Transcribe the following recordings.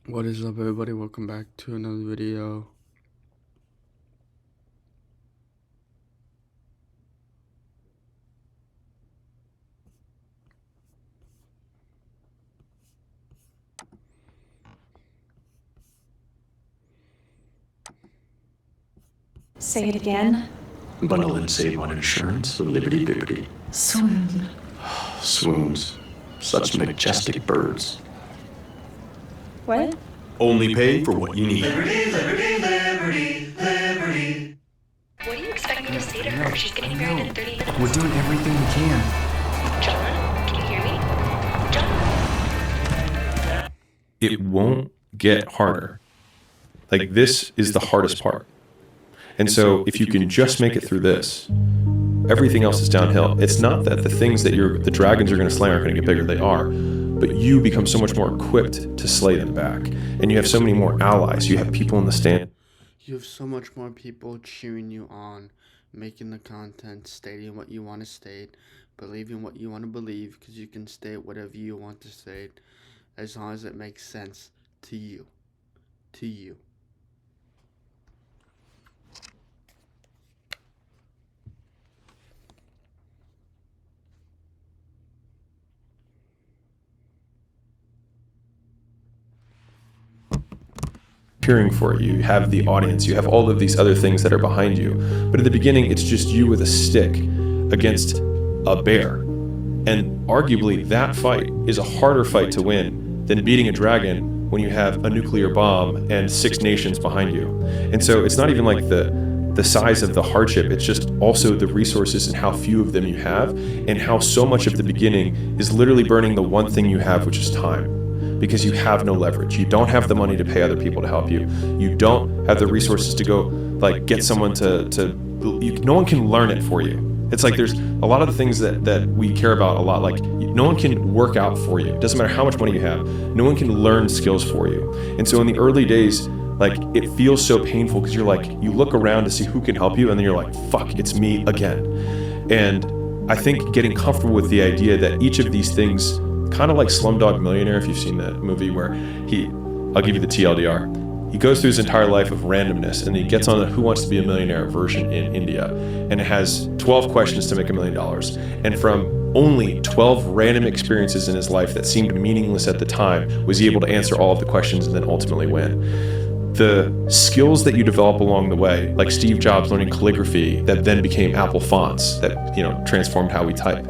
What is up, everybody? Welcome back to another video. Say it again. Bundle and save on insurance, liberty bibbity. Swoon. Swoons. Such majestic birds. What? Only pay for what you need. Liberty, liberty, liberty, liberty. What do you expect me to say to her? She's getting married in 30 minutes. We're doing everything we can. John, can you hear me? John? It won't get harder. Like, this is the hardest part. And so if you can just make it through this, everything else is downhill. It's not that the things that the dragons are going to slay aren't going to get bigger. They are. But you become so much more equipped to slay them back. And you have so many more allies. You have people in the stand. You have so much more people cheering you on, making the content, stating what you want to state, believing what you want to believe, because you can state whatever you want to state, as long as it makes sense to you. To you. Cheering for it. You have the audience. You have all of these other things that are behind you. But at the beginning, it's just you with a stick against a bear. And arguably, that fight is a harder fight to win than beating a dragon when you have a nuclear bomb and 6 nations behind you. And so it's not even like the size of the hardship. It's just also the resources and how few of them you have, and how so much of the beginning is literally burning the one thing you have, which is time. Because you have no leverage. You don't have the money to pay other people to help you. You don't have the resources to go, like, get someone no one can learn it for you. It's like there's a lot of the things that we care about a lot, like no one can work out for you. It doesn't matter how much money you have. No one can learn skills for you. And so in the early days, like, it feels so painful because you're like, you look around to see who can help you, and then you're like, fuck, it's me again. And I think getting comfortable with the idea that each of these things, kind of like Slumdog Millionaire, if you've seen that movie, where I'll give you the TLDR. He goes through his entire life of randomness, and he gets on the Who Wants to Be a Millionaire version in India, and it has 12 questions to make $1 million. And from only 12 random experiences in his life that seemed meaningless at the time, was he able to answer all of the questions and then ultimately win. The skills that you develop along the way, like Steve Jobs learning calligraphy that then became Apple fonts that, transformed how we type.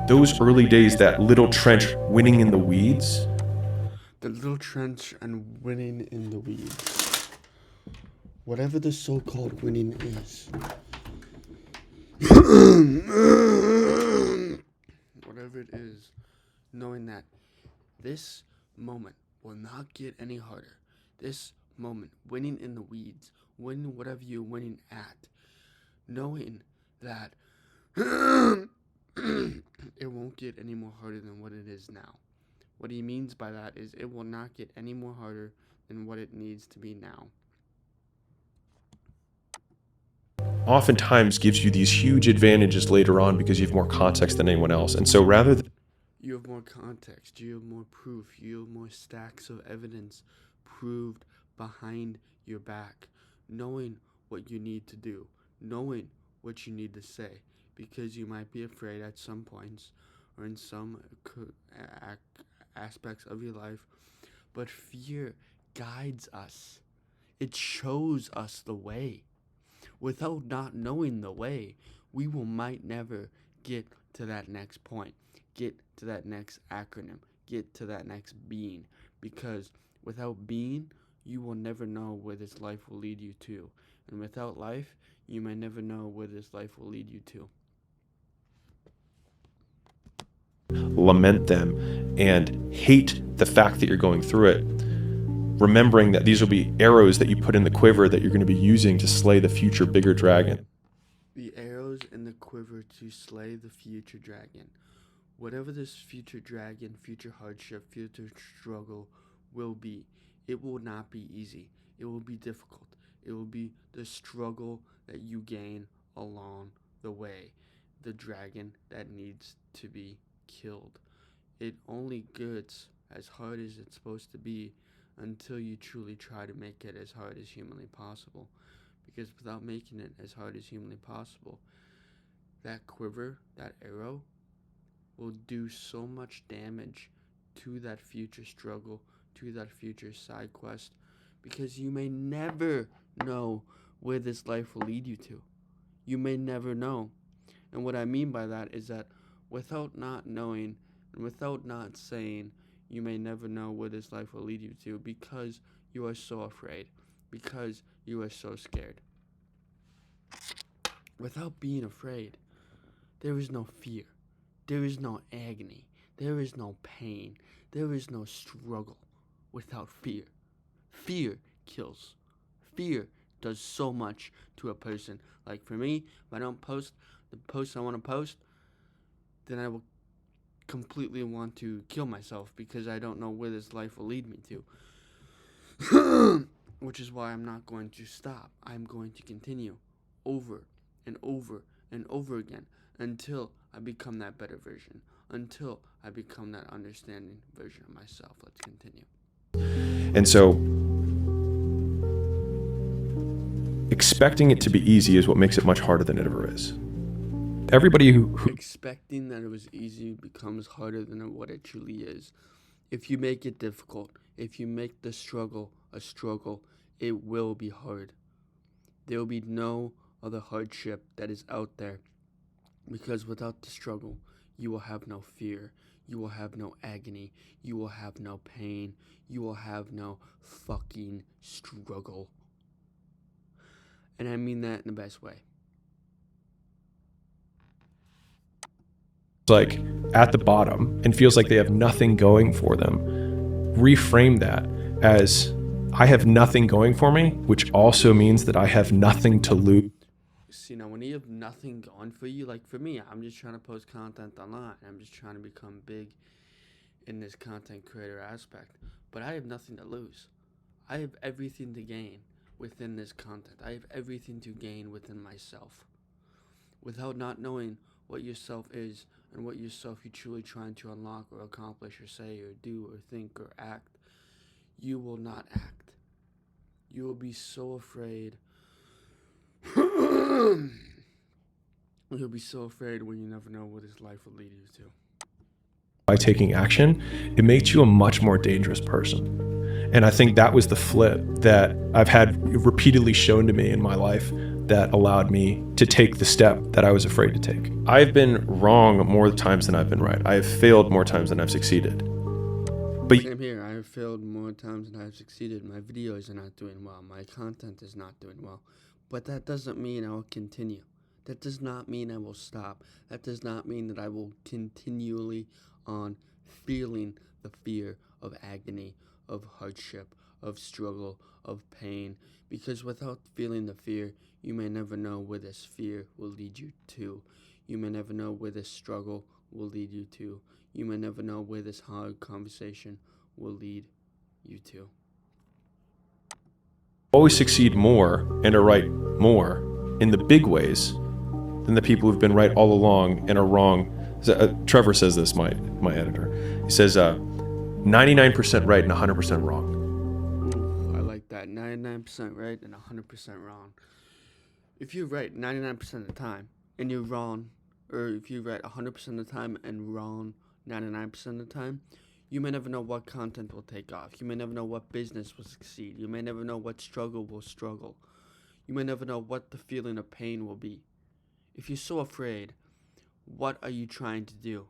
Those early days, that little trench winning in the weeds. The little trench and winning in the weeds. Whatever the so-called winning is. Whatever it is, knowing that this moment will not get any harder. This moment, winning in the weeds, winning whatever you're winning at. Knowing that it won't get any more harder than what it is now. What he means by that is it will not get any more harder than what it needs to be now. Oftentimes gives you these huge advantages later on because you have more context than anyone else. And so rather than you have more context, you have more proof, you have more stacks of evidence proved behind your back, knowing what you need to do, knowing what you need to say, because you might be afraid at some points or in some aspects of your life, but fear guides us. It shows us the way. Without not knowing the way, we might never get to that next point, get to that next acronym, get to that next being, because without being, you will never know where this life will lead you to, and without life, you may never know where this life will lead you to. lament them and hate the fact that you're going through it, remembering that these will be arrows that you put in the quiver that you're going to be using to slay the future bigger dragon. The arrows in the quiver to slay the future dragon. Whatever this future dragon, future hardship, future struggle will be, it will not be easy. It will be difficult. It will be the struggle that you gain along the way. The dragon that needs to be killed. It only gets as hard as it's supposed to be until you truly try to make it as hard as humanly possible. Because without making it as hard as humanly possible, that quiver, that arrow, will do so much damage to that future struggle, to that future side quest, because you may never know where this life will lead you to. You may never know. And what I mean by that is that without not knowing and without not saying, you may never know where this life will lead you to because you are so afraid, because you are so scared. Without being afraid, there is no fear. There is no agony. There is no pain. There is no struggle without fear. Fear kills. Fear does so much to a person. Like for me, if I don't post the post I want to post, then I will completely want to kill myself because I don't know where this life will lead me to. Which is why I'm not going to stop. I'm going to continue over and over and over again until I become that better version, until I become that understanding version of myself. Let's continue. And so expecting it to be easy is what makes it much harder than it ever is. Everybody who Expecting that it was easy becomes harder than what it truly is. If you make it difficult, if you make the struggle a struggle, it will be hard. There will be no other hardship that is out there, because without the struggle, you will have no fear, you will have no agony, you will have no pain, you will have no fucking struggle. And I mean that in the best way. like at the bottom and feels like they have nothing going for them, reframe that as I have nothing going for me, which also means that I have nothing to lose. See, now when you have nothing going for you, like for me, I'm just trying to post content online. I'm just trying to become big in this content creator aspect. But I have nothing to lose. I have everything to gain within this content. I have everything to gain within myself. Without not knowing what yourself is and what yourself you're truly trying to unlock or accomplish or say or do or think or act, you will not act. You will be so afraid. You'll be so afraid when you never know what this life will lead you to. By taking action, it makes you a much more dangerous person. And I think that was the flip that I've had repeatedly shown to me in my life that allowed me to take the step that I was afraid to take. I've been wrong more times than I've been right. I have failed more times than I've succeeded. But Same here. I have failed more times than I've succeeded. My videos are not doing well. My content is not doing well. But that doesn't mean I will continue. That does not mean I will stop. That does not mean that I will continually on feeling the fear of agony, of hardship, of struggle, of pain. Because without feeling the fear, you may never know where this fear will lead you to. You may never know where this struggle will lead you to. You may never know where this hard conversation will lead you to. always succeed more and are right more in the big ways than the people who've been right all along and are wrong. Trevor says this, my editor. He says 99% right and 100% wrong. I like that. 99% right and 100% wrong. If you're right 99% of the time and you're wrong, or if you're right 100% of the time and wrong 99% of the time, you may never know what content will take off. You may never know what business will succeed. You may never know what struggle will struggle. You may never know what the feeling of pain will be. If you're so afraid, what are you trying to do?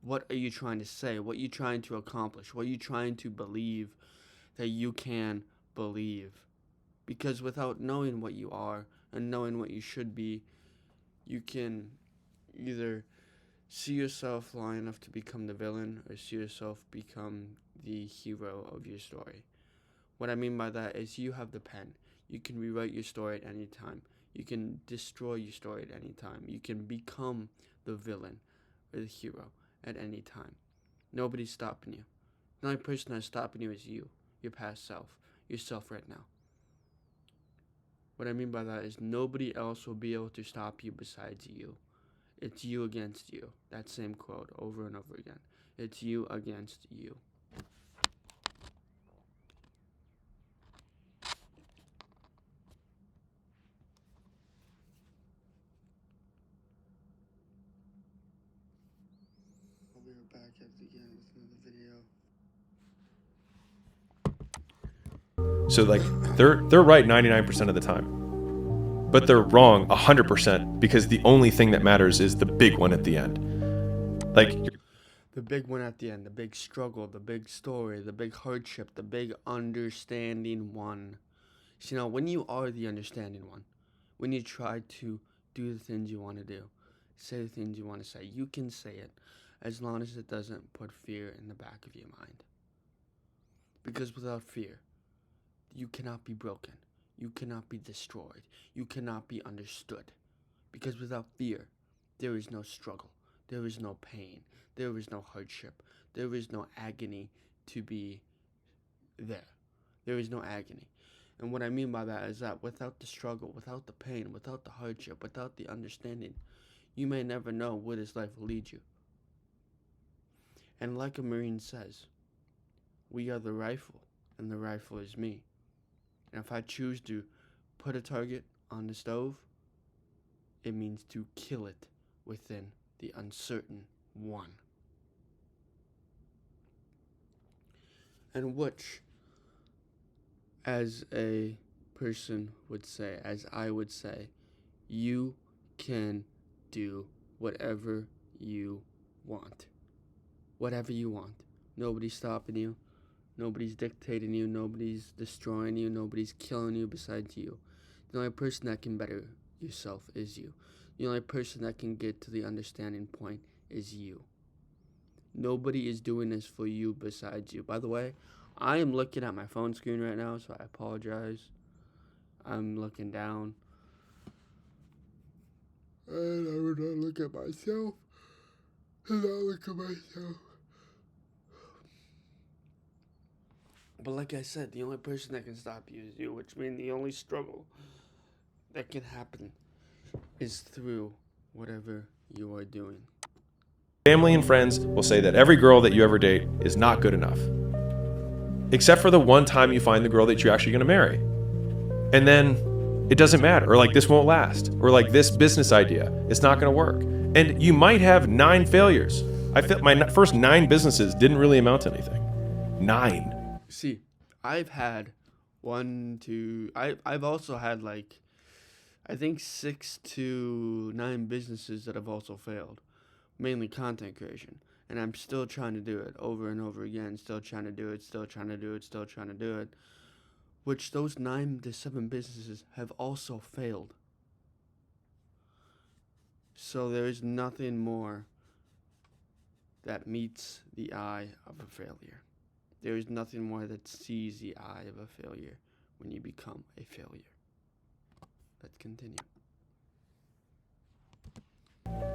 What are you trying to say? What are you trying to accomplish? What are you trying to believe that you can believe? Because without knowing what you are and knowing what you should be, you can either see yourself long enough to become the villain or see yourself become the hero of your story. What I mean by that is you have the pen. You can rewrite your story at any time. You can destroy your story at any time. You can become the villain or the hero at any time. Nobody's stopping you. The only person that's stopping you is you, your past self, yourself right now. What I mean by that is nobody else will be able to stop you besides you. It's you against you. That same quote over and over again. It's you against you. we are back at it again with another video. So like they're right 99% of the time, but they're wrong 100% because the only thing that matters is the big one at the end. Like The big one at the end, the big struggle, the big story, the big hardship, the big understanding one. See, now, when you are the understanding one, when you try to do the things you want to do, say the things you want to say, you can say it as long as it doesn't put fear in the back of your mind. Because without fear, you cannot be broken. You cannot be destroyed. You cannot be understood. Because without fear, there is no struggle. There is no pain. There is no hardship. There is no agony to be there. There is no agony. And what I mean by that is that without the struggle, without the pain, without the hardship, without the understanding, you may never know where this life will lead you. And like a Marine says, we are the rifle, and the rifle is me. And if I choose to put a target on the stove, it means to kill it within the uncertain one. And which, as a person would say, as I would say, you can do whatever you want. Whatever you want. Nobody's stopping you. Nobody's dictating you. Nobody's destroying you. Nobody's killing you besides you. The only person that can better yourself is you. The only person that can get to the understanding point is you. Nobody is doing this for you besides you. By the way, I am looking at my phone screen right now, so I apologize. I'm looking down. And I would not look at myself. And not look at myself. But like I said, the only person that can stop you is you, which means the only struggle that can happen is through whatever you are doing. family and friends will say that every girl that you ever date is not good enough. Except for the one time you find the girl that you're actually going to marry. And then it doesn't matter. Or like this won't last. Or like this business idea, it's not going to work. And you might have 9 failures. I feel my first 9 businesses didn't really amount to anything. 9. See, I've had I've also had like, I think 6 to 9 businesses that have also failed. Mainly content creation. And I'm still trying to do it over and over again. Still trying to do it, still trying to do it, still trying to do it. Which those 9 to 7 businesses have also failed. So there is nothing more that meets the eye of a failure. There is nothing more that sees the eye of a failure when you become a failure. Let's continue.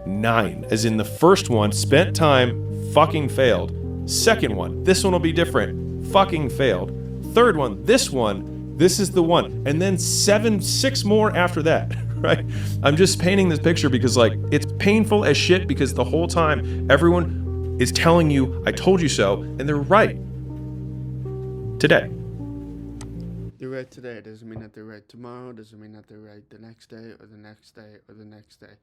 9, as in the first one, spent time, fucking failed. Second one, this one will be different, fucking failed. Third one, this is the one. And then 6 more after that, right? I'm just painting this picture because like, it's painful as shit because the whole time everyone is telling you, I told you so, and they're right. Today. They're right today. Doesn't mean that they're right tomorrow. Doesn't mean that they're right the next day or the next day or the next day.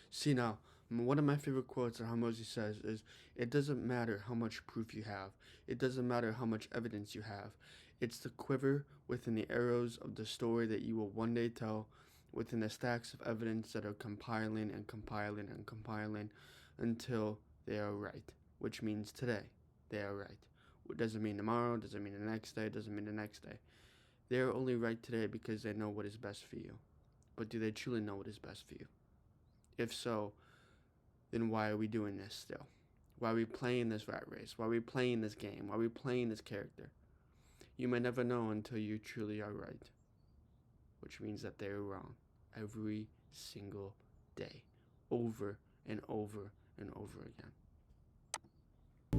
See now, one of my favorite quotes that Hamosi says is, it doesn't matter how much proof you have. It doesn't matter how much evidence you have. It's the quiver within the arrows of the story that you will one day tell within the stacks of evidence that are compiling and compiling and compiling until they are right, which means today they are right. It doesn't mean tomorrow, doesn't mean the next day, doesn't mean the next day. They are only right today because they know what is best for you. But do they truly know what is best for you? If so, then why are we doing this still? Why are we playing this rat race? Why are we playing this game? Why are we playing this character? You may never know until you truly are right. Which means that they are wrong every single day. Over and over and over again.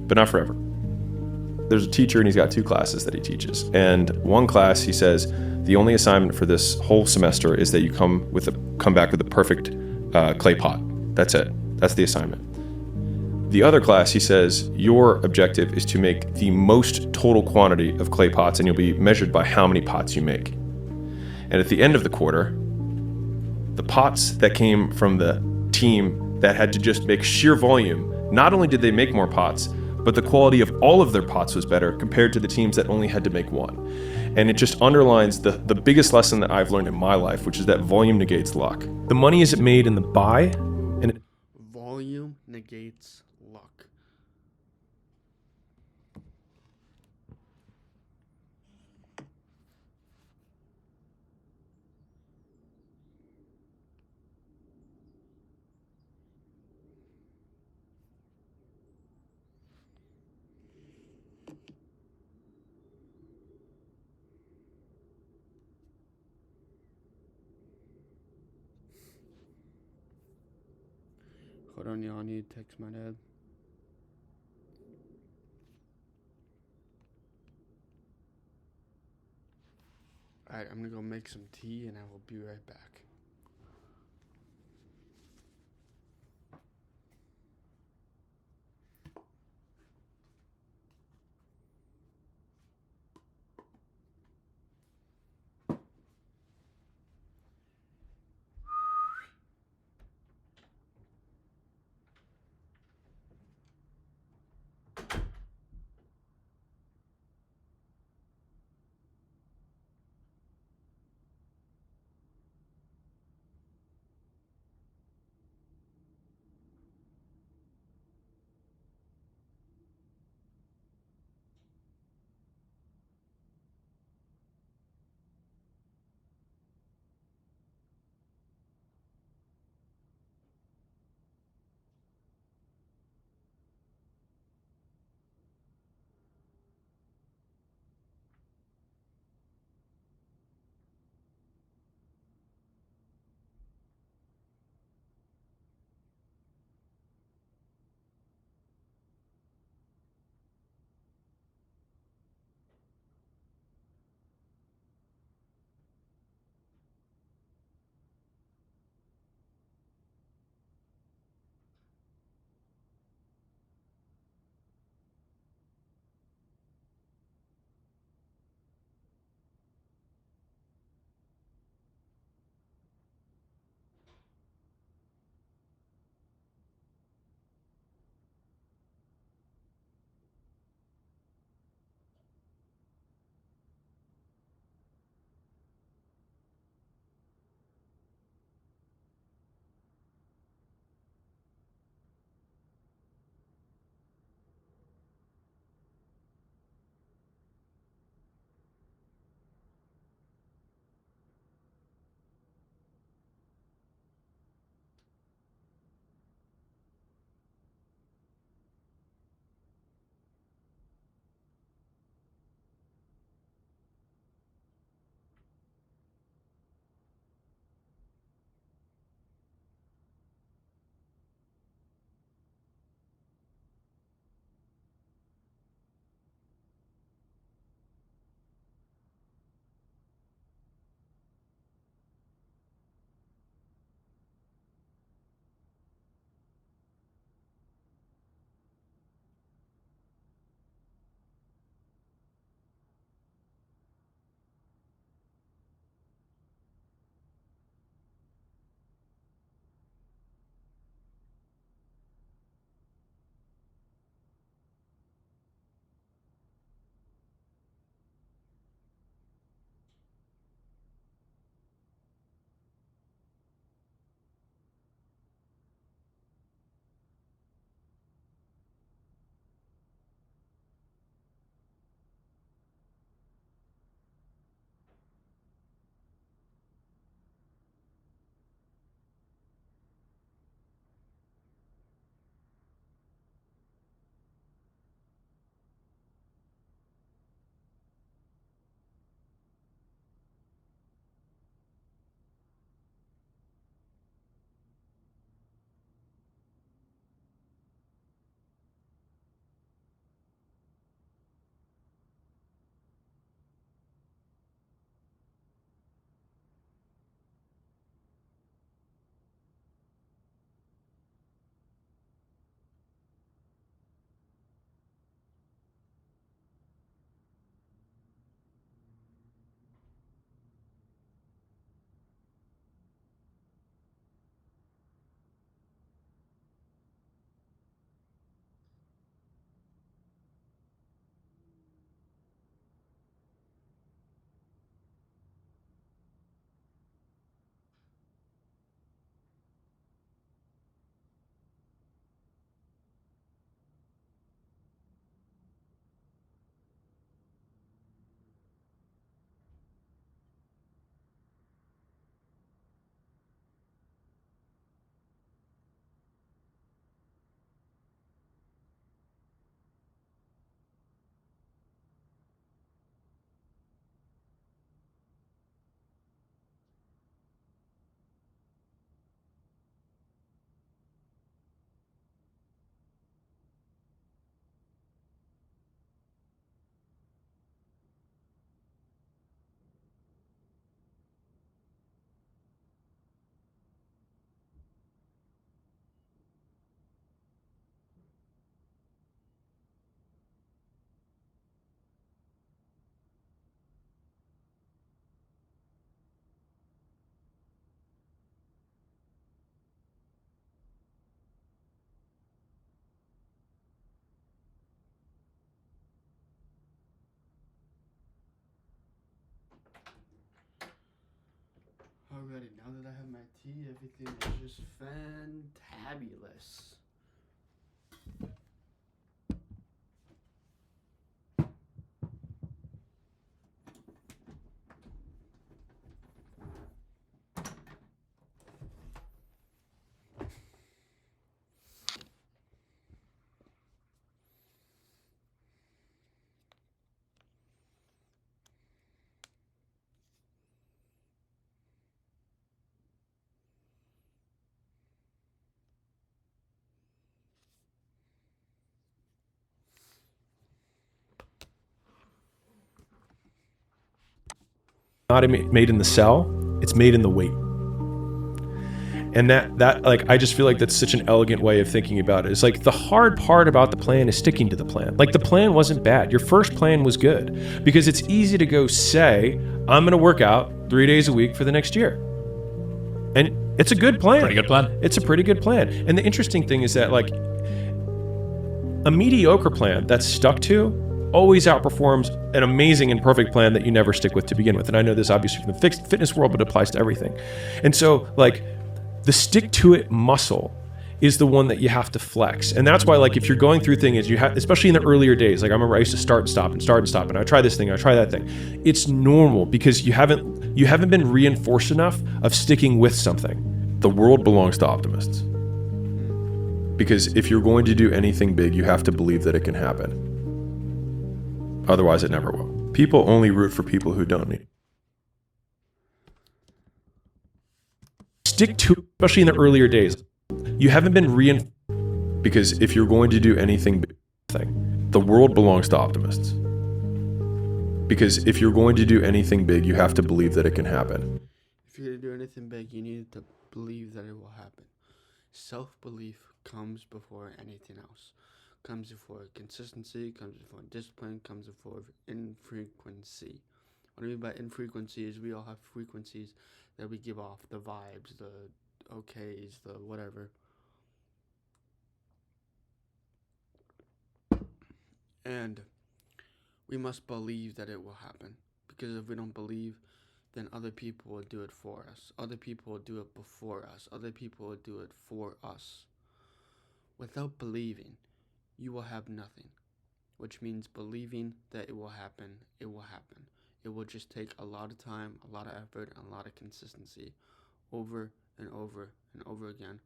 But not forever. There's a teacher and he's got 2 classes that he teaches. And one class, he says, the only assignment for this whole semester is that you come back with a perfect clay pot. That's it. That's the assignment. The other class, he says, your objective is to make the most total quantity of clay pots, and you'll be measured by how many pots you make. And at the end of the quarter, the pots that came from the team that had to just make sheer volume Not only did they make more pots, but the quality of all of their pots was better compared to the teams that only had to make one. And it just underlines the biggest lesson that I've learned in my life, which is that volume negates luck. The money isn't made in the buy, and Volume negates luck. Hold on, y'all. I need to text my dad. Alright, I'm gonna go make some tea and I will be right back. ready. Now that I have my tea, everything is just fantabulous. Not made in the cell, it's made in the wait. And that like, I just feel like that's such an elegant way of thinking about it. It's like the hard part about the plan is sticking to the plan. Like the plan wasn't bad. Your first plan was good because it's easy to go say, I'm going to work out 3 days a week for the next year. And it's a good plan. Pretty good plan. It's a pretty good plan. And the interesting thing is that like a mediocre plan that's stuck to always outperforms an amazing and perfect plan that you never stick with to begin with. And I know this obviously from the fitness world, but it applies to everything. And so like the stick to it muscle is the one that you have to flex. And that's why like if you're going through things, you have, especially in the earlier days, like I remember I used to start and stop and I try this thing, I try that thing. It's normal because you haven't been reinforced enough of sticking with something. The world belongs to optimists. Because if you're going to do anything big, you have to believe that it can happen. Otherwise, it never will. People only root for people who don't need. Stick to, especially in the earlier days. You haven't been reinforced. Because if you're going to do anything big, the world belongs to optimists. Because if you're going to do anything big, you have to believe that it can happen. If you're going to do anything big, you need to believe that it will happen. Self-belief comes before anything else. Comes before consistency, comes before discipline, comes before infrequency. What I mean by infrequency is we all have frequencies that we give off, the vibes, the okays, the whatever. And we must believe that it will happen. Because if we don't believe, then other people will do it for us. Other people will do it before us. Other people will do it for us. Without believing, you will have nothing, which means believing that it will happen, it will happen. It will just take a lot of time, a lot of effort, and a lot of consistency over and over and over again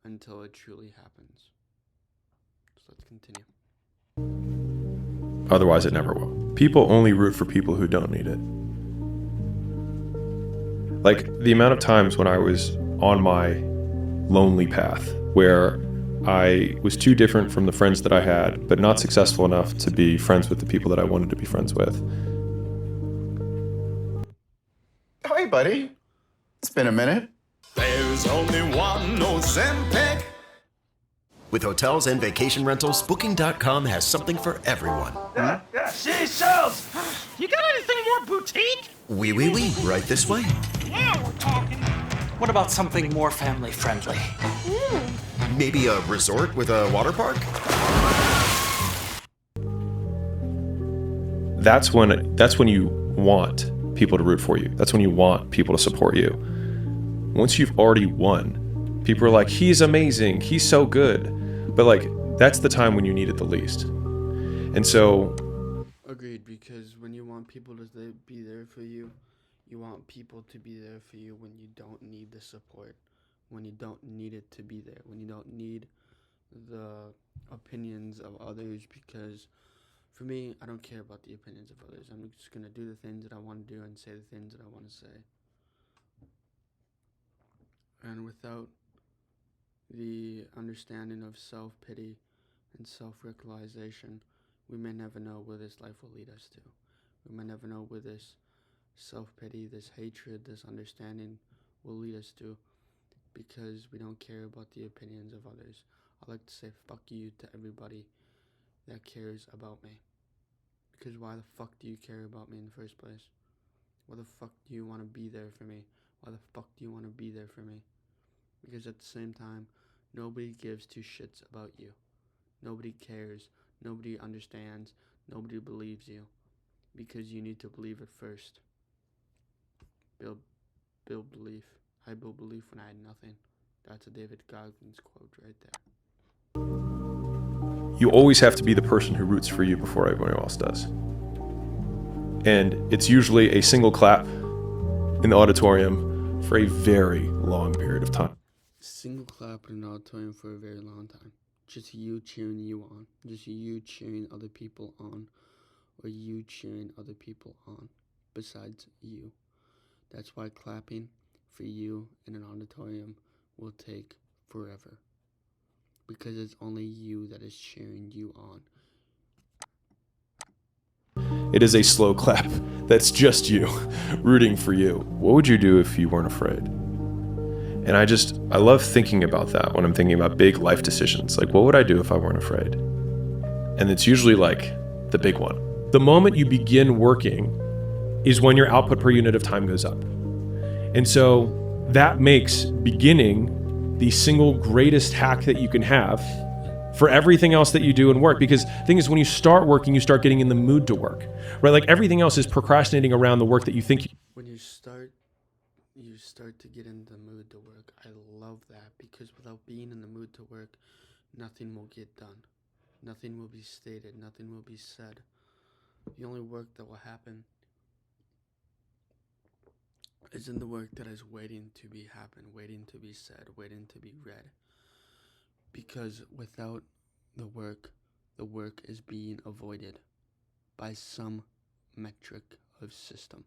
until it truly happens. So let's continue. Otherwise, it never will. People only root for people who don't need it. Like the amount of times when I was on my lonely path where I was too different from the friends that I had, but not successful enough to be friends with the people that I wanted to be friends with. Oh, hey, buddy. It's been a minute. There's only one Ozempic. With hotels and vacation rentals, Booking.com has something for everyone. Seashells! You got anything more boutique? Oui, right this way. Yeah, we're talking. What about something more family friendly? Maybe a resort with a water park? That's when you want people to root for you. That's when you want people to support you. Once you've already won, people are like, he's amazing, he's so good. But like, that's the time when you need it the least. And so... Agreed, because when you want people to be there for you, you want people to be there for you when you don't need the support. When you don't need it to be there, when you don't need the opinions of others, because for me, I don't care about the opinions of others. I'm just going to do the things that I want to do and say the things that I want to say. And without the understanding of self-pity and self-realization, we may never know where this life will lead us to. We may never know where this self-pity, this hatred, this understanding will lead us to. Because we don't care about the opinions of others. I like to say fuck you to everybody that cares about me. Because why the fuck do you care about me in the first place? Why the fuck do you want to be there for me? Why the fuck do you want to be there for me? Because at the same time, nobody gives two shits about you. Nobody cares. Nobody understands. Nobody believes you. Because you need to believe it first. Build belief. I built belief when I had nothing. That's a David Goggins quote right there. You always have to be the person who roots for you before everyone else does. And it's usually a single clap in the auditorium for a very long period of time. Single clap in an auditorium for a very long time. Just you cheering you on. Just you cheering other people on. Or you cheering other people on. Besides you. That's why clapping for you in an auditorium will take forever. Because it's only you that is cheering you on. It is a slow clap. That's just you rooting for you. What would you do if you weren't afraid? And I love thinking about that when I'm thinking about big life decisions. Like, what would I do if I weren't afraid? And it's usually like the big one. The moment you begin working is when your output per unit of time goes up. And so that makes beginning the single greatest hack that you can have for everything else that you do in work. Because the thing is, when you start working, you start getting in the mood to work, right? Like everything else is procrastinating around the work that you think. When you start to get in the mood to work. I love that, because without being in the mood to work, nothing will get done. Nothing will be stated. Nothing will be said. The only work that will happen is in the work that is waiting to be happen, waiting to be said, waiting to be read. Because without the work is being avoided by some metric of system.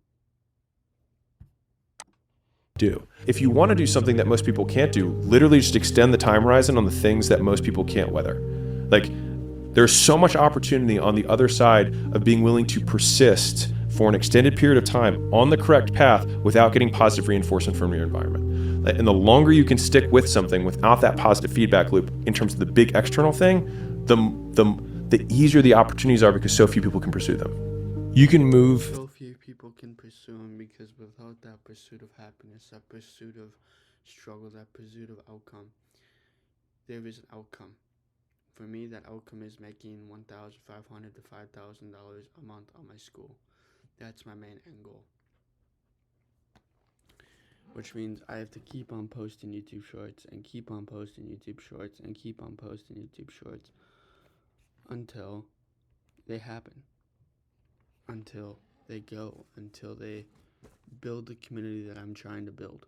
Do. If you want to do something that most people can't do, literally just extend the time horizon on the things that most people can't weather. Like, there's so much opportunity on the other side of being willing to persist for an extended period of time on the correct path without getting positive reinforcement from your environment. And the longer you can stick with something without that positive feedback loop in terms of the big external thing, the easier the opportunities are, because so few people can pursue them. You can move. So few people can pursue them, because without that pursuit of happiness, that pursuit of struggle, that pursuit of outcome, there is an outcome. For me, that outcome is making $1,500 to $5,000 a month on my school. That's my main end goal. Which means I have to keep on posting YouTube shorts and keep on posting YouTube shorts and keep on posting YouTube shorts until they happen. Until they go. Until they build the community that I'm trying to build.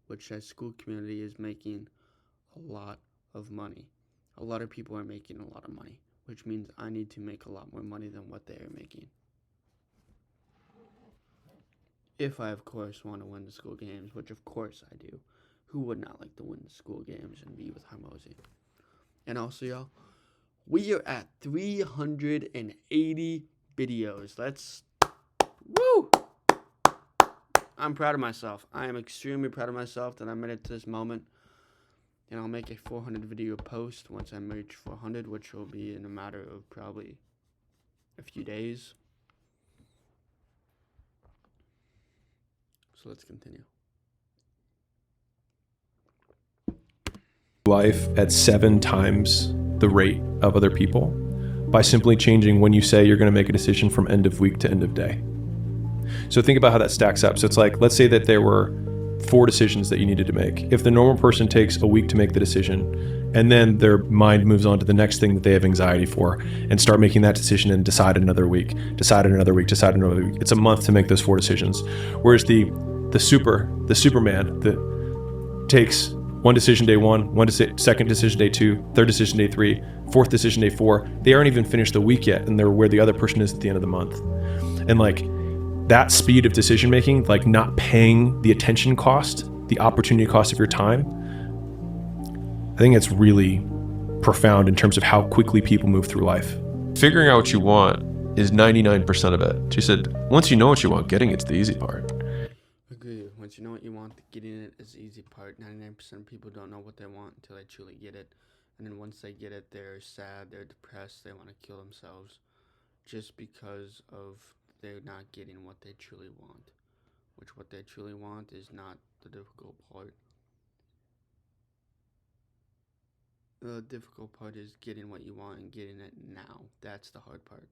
Which that school community is making a lot of money. A lot of people are making a lot of money. Which means I need to make a lot more money than what they are making. If I, of course, want to win the school games, which of course I do. Who would not like to win the school games and be with Harmozy? And also, y'all, we are at 380 videos. Woo! I'm proud of myself. I am extremely proud of myself that I made it to this moment. And I'll make a 400 video post once I reach 400, which will be in a matter of probably a few days. So let's continue. Life at 7 times the rate of other people by simply changing when you say you're going to make a decision from end of week to end of day. So think about how that stacks up. So it's like, let's say that there were 4 decisions that you needed to make. If the normal person takes a week to make the decision, and then their mind moves on to the next thing that they have anxiety for, and start making that decision and decide another week, decide another week, decide another week. It's a month to make those 4 decisions. Whereas the Superman that takes one decision day 1, second decision day 2, third decision day 3, fourth decision day 4, they aren't even finished the week yet, and they're where the other person is at the end of the month. And like, that speed of decision making, like not paying the attention cost, the opportunity cost of your time, I think it's really profound in terms of how quickly people move through life. Figuring out what you want is 99% of it. She said, once you know what you want, getting it's the easy part. Agree. Once you know what you want, getting it is the easy part. 99% of people don't know what they want until they truly get it. And then once they get it, they're sad, they're depressed, they want to kill themselves. Just because of they're not getting what they truly want. Which what they truly want is not the difficult part. The difficult part is getting what you want and getting it now. That's the hard part.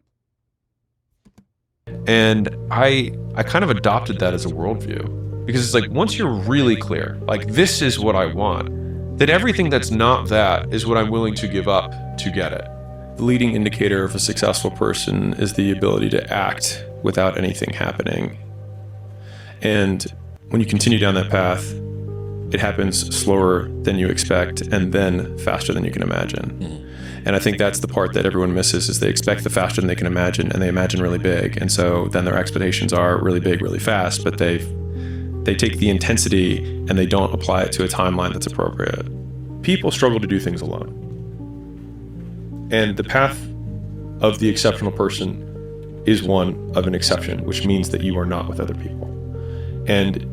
And I kind of adopted that as a worldview. Because it's like, once you're really clear, like, this is what I want, then everything that's not that is what I'm willing to give up to get it. The leading indicator of a successful person is the ability to act without anything happening. And when you continue down that path, it happens slower than you expect and then faster than you can imagine. And I think that's the part that everyone misses, is they expect the faster than they can imagine, and they imagine really big. And so then their expectations are really big, really fast, but they take the intensity and they don't apply it to a timeline that's appropriate. People struggle to do things alone. And the path of the exceptional person is one of an exception, which means that you are not with other people. And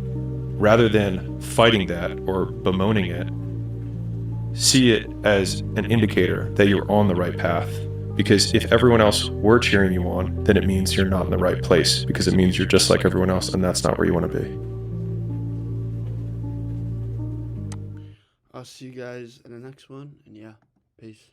rather than fighting that or bemoaning it, see it as an indicator that you're on the right path. Because if everyone else were cheering you on, then it means you're not in the right place, because it means you're just like everyone else, and that's not where you want to be. I'll see you guys in the next one, and yeah, peace.